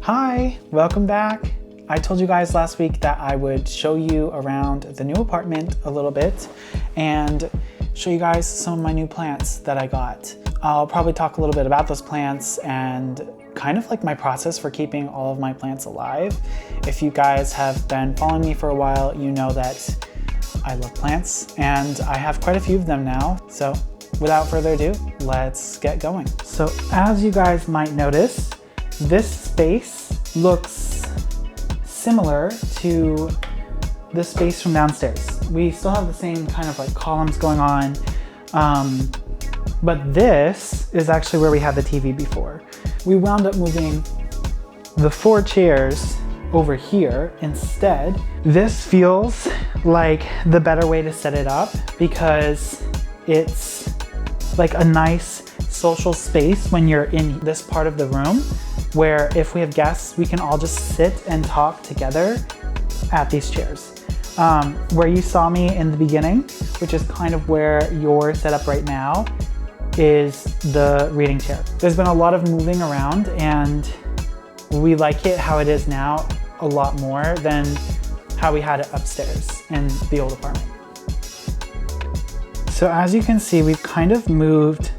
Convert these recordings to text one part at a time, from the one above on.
Hi, welcome back. I told you guys last week that I would show you around the new apartment a little bit and show you guys some of my new plants that I got. I'll probably talk a little bit about those plants and kind of like my process for keeping all of my plants alive. If you guys have been following me for a while, you know that I love plants and I have quite a few of them now. So without further ado, let's get going. So as you guys might notice, this space looks similar to the space from downstairs. We still have the same kind of like columns going on, but this is actually where we had the TV before. We wound up moving the 4 chairs over here instead. This feels like the better way to set it up because it's like a nice social space when you're in this part of the room, where if we have guests, we can all just sit and talk together at these chairs. Where you saw me in the beginning, which is kind of where you're set up right now, is the reading chair. There's been a lot of moving around and we like it how it is now a lot more than how we had it upstairs in the old apartment. So as you can see, we've kind of moved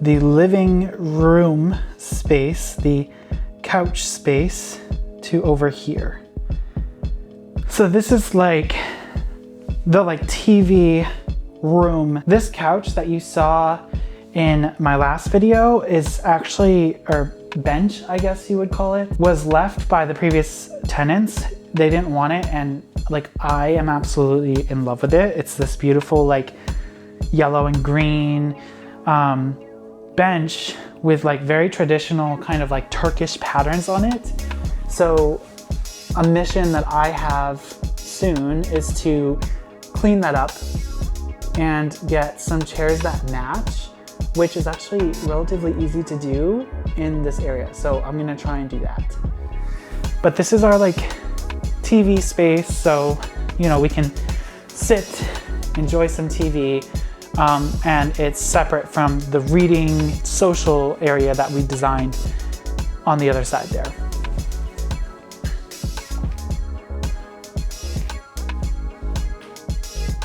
the living room space, the couch space, to over here. So this is like the TV room. This couch that you saw in my last video is actually, or bench, I guess you would call it, was left by the previous tenants. They didn't want it, and I am absolutely in love with it. It's this beautiful yellow and green bench with very traditional kind of Turkish patterns on it. So a mission that I have soon is to clean that up and get some chairs that match, which is actually relatively easy to do in this area. So I'm gonna try and do that. But this is our TV space, so we can sit, enjoy some TV, and it's separate from the reading social area that we designed on the other side there.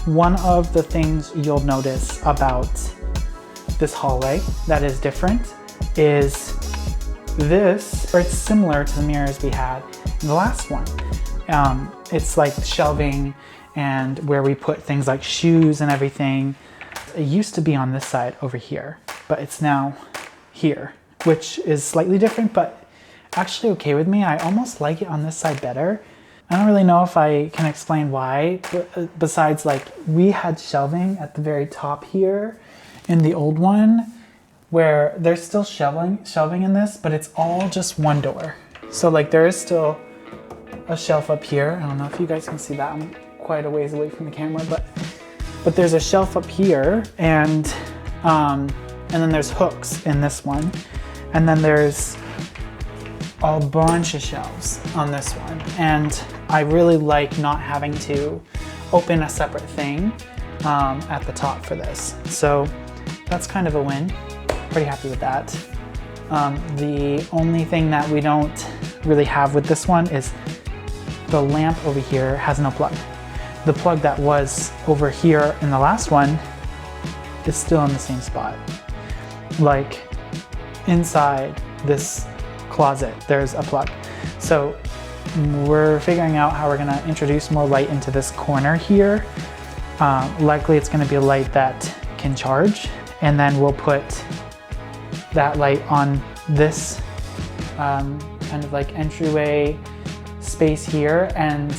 One of the things you'll notice about this hallway that is different is this, or it's similar to the mirrors we had in the last one. It's like shelving and where we put things like shoes and everything. It used to be on this side over here, but it's now here, which is slightly different, but actually okay with me. I almost like it on this side better. I don't really know if I can explain why, but besides we had shelving at the very top here in the old one, where there's still shelving in this, but it's all just one door. So there is still a shelf up here. I don't know if you guys can see that. I'm quite a ways away from the camera, but there's a shelf up here, and then there's hooks in this one, and then there's a bunch of shelves on this one. And I really like not having to open a separate thing at the top for this. So that's kind of a win. Pretty happy with that. The only thing that we don't really have with this one is the lamp over here has no plug. The plug that was over here in the last one is still in the same spot. Inside this closet, there's a plug. So we're figuring out how we're gonna introduce more light into this corner here. Likely it's gonna be a light that can charge, and then we'll put that light on this kind of entryway space here, and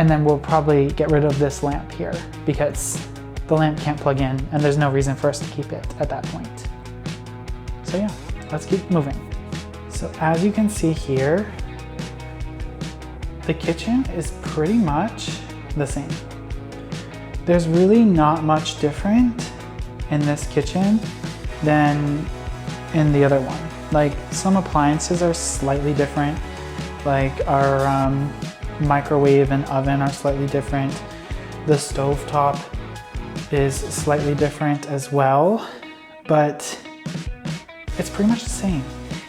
then we'll probably get rid of this lamp here because the lamp can't plug in and there's no reason for us to keep it at that point. So yeah, let's keep moving. So as you can see here, the kitchen is pretty much the same. There's really not much different in this kitchen than in the other one. Some appliances are slightly different, our microwave and oven are slightly different. The stovetop is slightly different as well, but it's pretty much the same.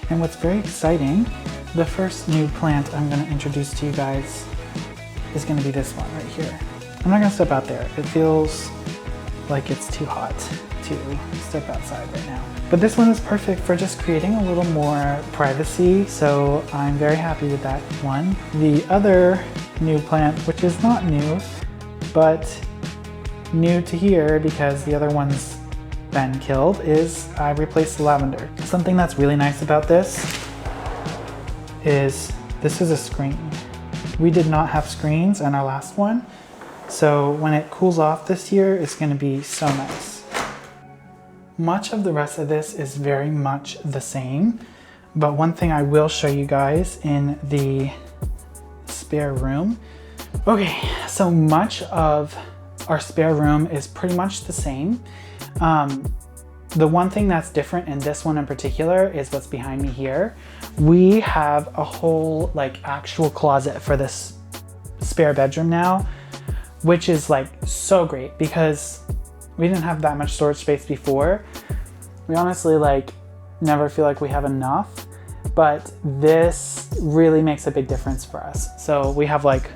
And what's very exciting The first new plant I'm going to introduce to you guys is going to be this one right here. I'm not going to step out there. It feels like it's too hot to step outside right now. But this one is perfect for just creating a little more privacy, so I'm very happy with that one. The other new plant, which is not new, but new to here because the other one's been killed, is I replaced the lavender. Something that's really nice about this is this is a screen. We did not have screens in our last one, so when it cools off this year, it's going to be so nice. Much of the rest of this is very much the same, but one thing I will show you guys in the spare room. Okay, so much of our spare room is pretty much the same. The one thing that's different in this one in particular is what's behind me here. We have a whole like actual closet for this spare bedroom now, which is like so great because we didn't have that much storage space before. We honestly like never feel like we have enough, but this really makes a big difference for us. So we have like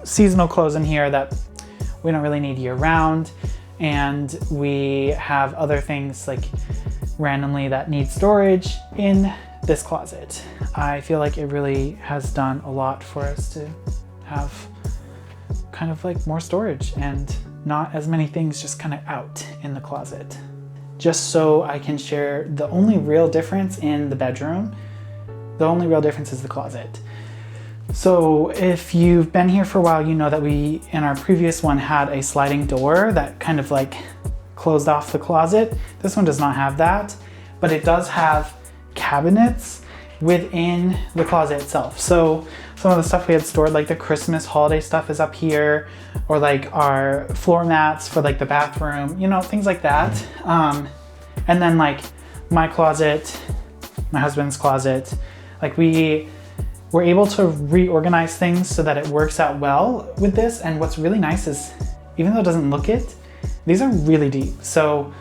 seasonal clothes in here that we don't really need year round. And we have other things like randomly that need storage in this closet. I feel like it really has done a lot for us to have kind of like more storage and not as many things just kind of out in the closet. Just so I can share the only real difference in the bedroom, the only real difference is the closet. So if you've been here for a while, you know that we, in our previous one, had a sliding door that kind of like closed off the closet. This one does not have that, but it does have cabinets within the closet itself. So some of the stuff we had stored, like the Christmas holiday stuff, is up here, or like our floor mats for like the bathroom, you know, things like that. And then like my closet, my husband's closet, like we're able to reorganize things so that it works out well with this. And what's really nice is, even though it doesn't look it, these are really deep. So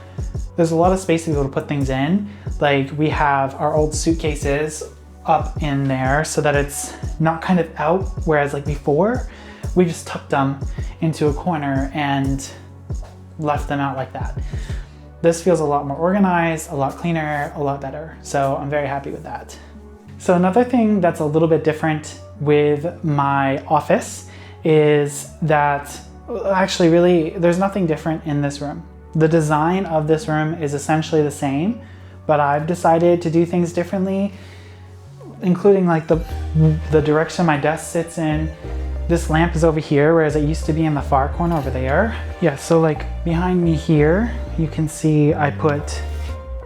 there's a lot of space to be able to put things in. Like we have our old suitcases up in there so that it's not kind of out. Whereas like before, we just tucked them into a corner and left them out like that. This feels a lot more organized, a lot cleaner, a lot better. So I'm very happy with that. So another thing that's a little bit different with my office is that actually really there's nothing different in this room. The design of this room is essentially the same, but I've decided to do things differently, including like the direction my desk sits in. This lamp is over here, whereas it used to be in the far corner over there. Yeah, so like behind me here, you can see I put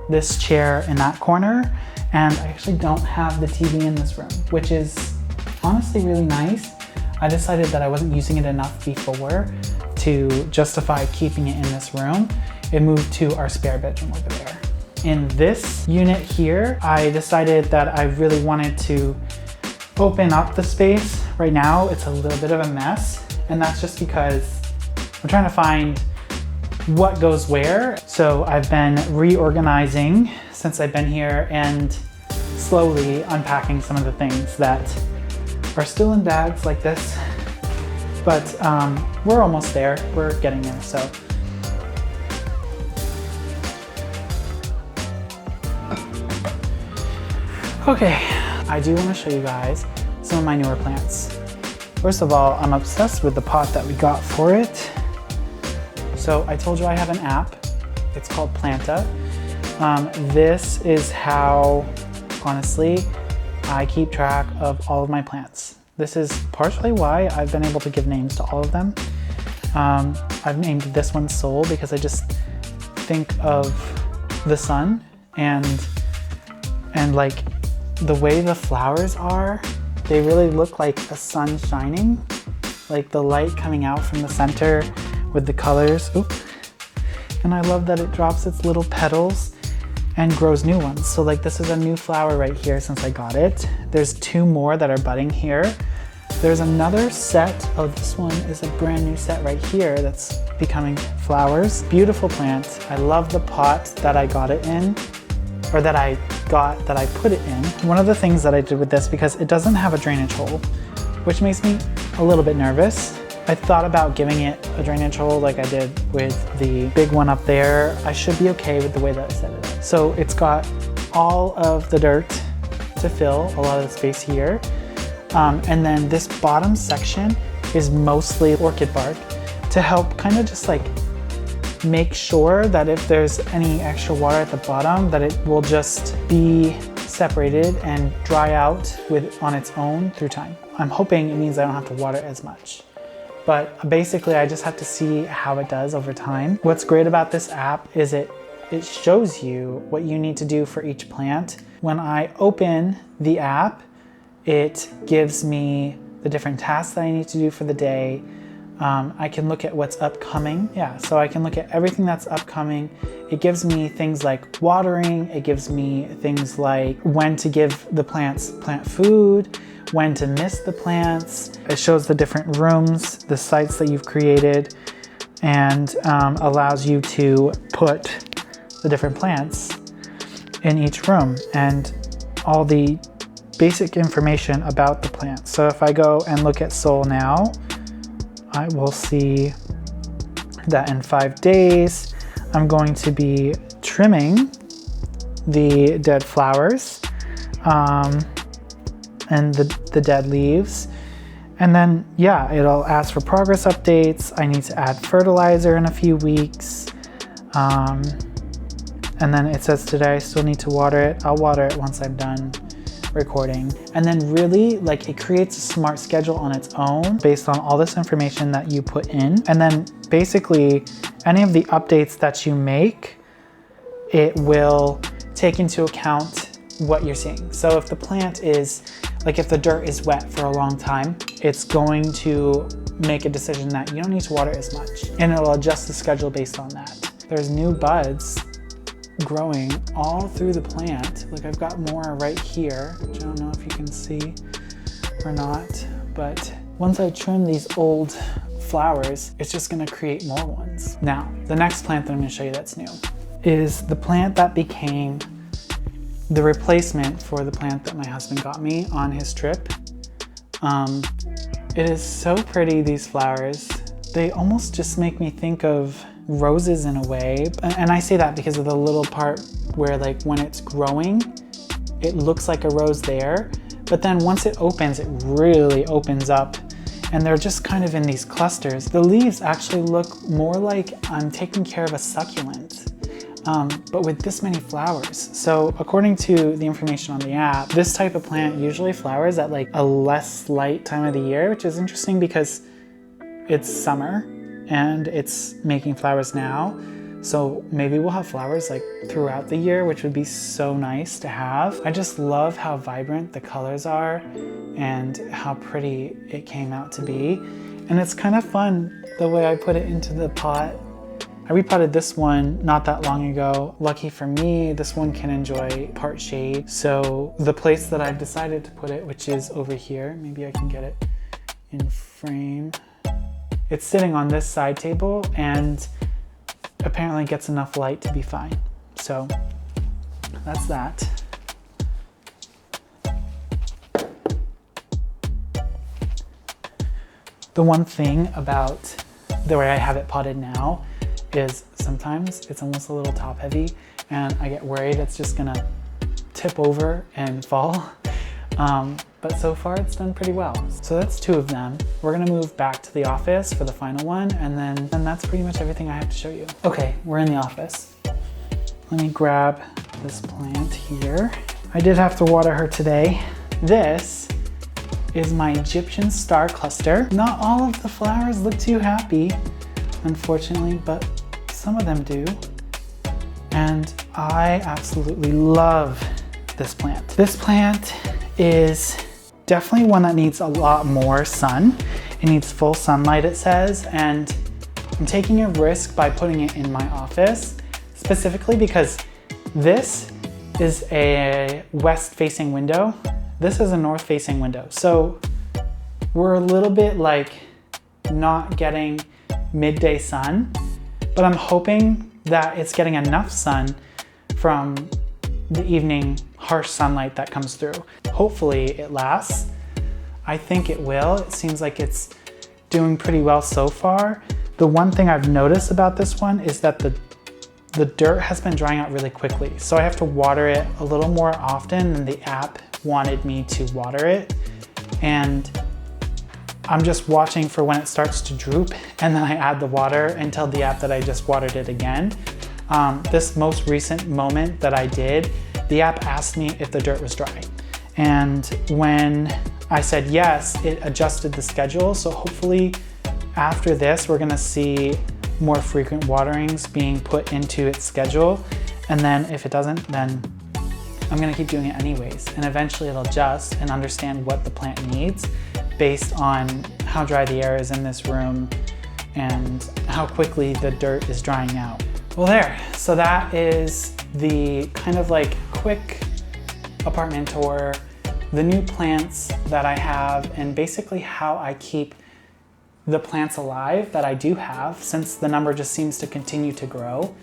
this chair in that corner. And I actually don't have the TV in this room, which is honestly really nice. I decided that I wasn't using it enough before to justify keeping it in this room. It moved to our spare bedroom over there. In this unit here, I decided that I really wanted to open up the space. Right now, it's a little bit of a mess, and that's just because I'm trying to find what goes where. So I've been reorganizing since I've been here and slowly unpacking some of the things that are still in bags like this, but we're almost there. We're getting there. So okay, I do want to show you guys some of my newer plants. First of all, I'm obsessed with the pot that we got for it. So I told you I have an app. It's called Planta. This is how, honestly, I keep track of all of my plants. This is partially why I've been able to give names to all of them. I've named this one Soul because I just think of the sun and like the way the flowers are, they really look like a sun shining, like the light coming out from the center with the colors. Oop. And I love that it drops its little petals and grows new ones. So like this is a new flower right here since I got it. There's 2 more that are budding here. There's another set, oh, this one is a brand new set right here that's becoming flowers. Beautiful plant. I love the pot that I got it in. or that I got that I put it in. One of the things that I did with this, because it doesn't have a drainage hole, which makes me a little bit nervous. I thought about giving it a drainage hole like I did with the big one up there. I should be okay with the way that I set it up. So it's got all of the dirt to fill, a lot of the space here. And then this bottom section is mostly orchid bark to help kind of just like make sure that if there's any extra water at the bottom, that it will just be separated and dry out on its own through time. I'm hoping it means I don't have to water as much. But basically I just have to see how it does over time. What's great about this app is it shows you what you need to do for each plant. When I open the app, it gives me the different tasks that I need to do for the day. I can look at what's upcoming. Yeah, so I can look at everything that's upcoming. It gives me things like watering. It gives me things like when to give the plant food, when to miss the plants. It shows the different rooms, the sites that you've created, and allows you to put the different plants in each room and all the basic information about the plant. So if I go and look at Soul now, I will see that in 5 days, I'm going to be trimming the dead flowers and the dead leaves. And then, yeah, it'll ask for progress updates. I need to add fertilizer in a few weeks. And then it says today I still need to water it. I'll water it once I'm done recording. And then really, like, it creates a smart schedule on its own based on all this information that you put in. And then basically any of the updates that you make, it will take into account what you're seeing. So if the plant is, like if the dirt is wet for a long time, it's going to make a decision that you don't need to water as much. And it'll adjust the schedule based on that. There's new buds growing all through the plant. Like I've got more right here, which I don't know if you can see or not, but once I trim these old flowers, it's just gonna create more ones. Now, the next plant that I'm gonna show you that's new is the plant that became the replacement for the plant that my husband got me on his trip. It is so pretty, these flowers. They almost just make me think of roses in a way. And I say that because of the little part where, like, when it's growing, it looks like a rose there. But then once it opens, it really opens up. And they're just kind of in these clusters. The leaves actually look more like I'm taking care of a succulent, but with this many flowers. So according to the information on the app, this type of plant usually flowers at like a less light time of the year, which is interesting because it's summer and it's making flowers now. So maybe we'll have flowers like throughout the year, which would be so nice to have. I just love how vibrant the colors are and how pretty it came out to be. And it's kind of fun the way I put it into the pot. I repotted this one not that long ago. Lucky for me, this one can enjoy part shade. So the place that I've decided to put it, which is over here, maybe I can get it in frame. It's sitting on this side table and apparently gets enough light to be fine. So that's that. The one thing about the way I have it potted now is sometimes it's almost a little top heavy and I get worried it's just gonna tip over and fall. But so far it's done pretty well. So that's 2 of them. We're gonna move back to the office for the final one, and then that's pretty much everything I have to show you. Okay, we're in the office. Let me grab this plant here. I did have to water her today. This is my Egyptian star cluster. Not all of the flowers look too happy, unfortunately, but some of them do. And I absolutely love this plant. This plant is definitely one that needs a lot more sun. It needs full sunlight, it says, and I'm taking a risk by putting it in my office, specifically because this is a west-facing window. This is a north-facing window. So we're a little bit like not getting midday sun, but I'm hoping that it's getting enough sun from the evening harsh sunlight that comes through. Hopefully it lasts. I think it will. It seems like it's doing pretty well so far. The one thing I've noticed about this one is that the dirt has been drying out really quickly. So I have to water it a little more often than the app wanted me to water it. And I'm just watching for when it starts to droop, and then I add the water and tell the app that I just watered it again. This most recent moment that I did, the app asked me if the dirt was dry. And when I said yes, it adjusted the schedule. So hopefully after this, we're gonna see more frequent waterings being put into its schedule. And then if it doesn't, then I'm gonna keep doing it anyways. And eventually it'll adjust and understand what the plant needs based on how dry the air is in this room and how quickly the dirt is drying out. Well there, so that is the kind of like quick apartment tour, the new plants that I have, and basically how I keep the plants alive that I do have, since the number just seems to continue to grow.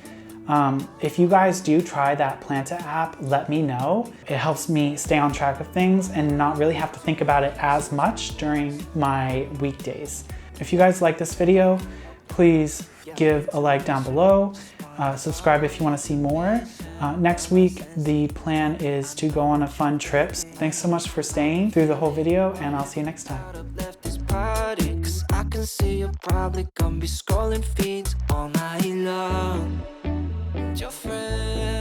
If you guys do try that Planta app, let me know. It helps me stay on track of things and not really have to think about it as much during my weekdays. If you guys like this video, please give a like down below. Subscribe if you want to see more. Next week, the plan is to go on a fun trip. Thanks so much for staying through the whole video, and I'll see you next time. I can see you're probably gonna be scrolling feeds all night long. Your friend